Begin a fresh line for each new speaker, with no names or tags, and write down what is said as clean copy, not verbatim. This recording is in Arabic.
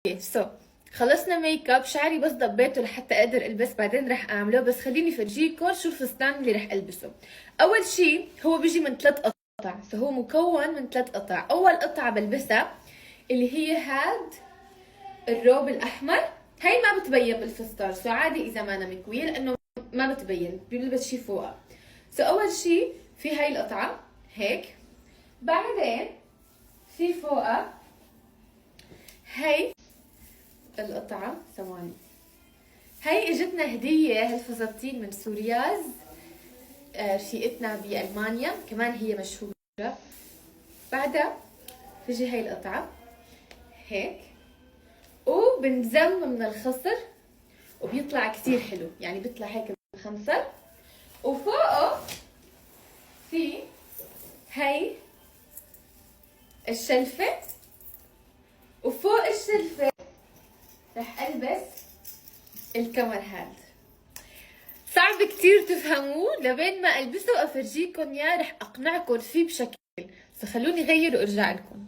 سو خلصنا ميك اب. شعري بس ضبيته لحتى اقدر البس، بعدين رح اعمله. بس خليني فرجيكم شو الفستان اللي رح البسه. اول شيء هو بيجي من 3 قطع، فهو مكون من 3 قطع. اول قطعه بلبسها اللي هي هاد الروب الاحمر. هي ما بتبين بالفستان، سو عادي اذا ما أنا مكويه لانه ما بتبين، بيلبس شيء فوقها. سو اول شيء في هاي القطعه هيك، بعدين في فوقها هي القطعة. ثواني، هي اجتنا هدية هالفساتين من سورياز، رفيقتنا بألمانيا، كمان هي مشهورة. بعدها بيجي هي القطعة هيك، وبنزم من الخصر وبيطلع كتير حلو، يعني بيطلع هيك بالخنصر. وفوقه في هي الشلفة، وفوق الشلفة رح البس الكمر هاد. صعب كتير تفهموه، لبين ما البسه وافرجيكم اياه رح اقنعكم فيه بشكل. فخلوني غير وارجع لكم.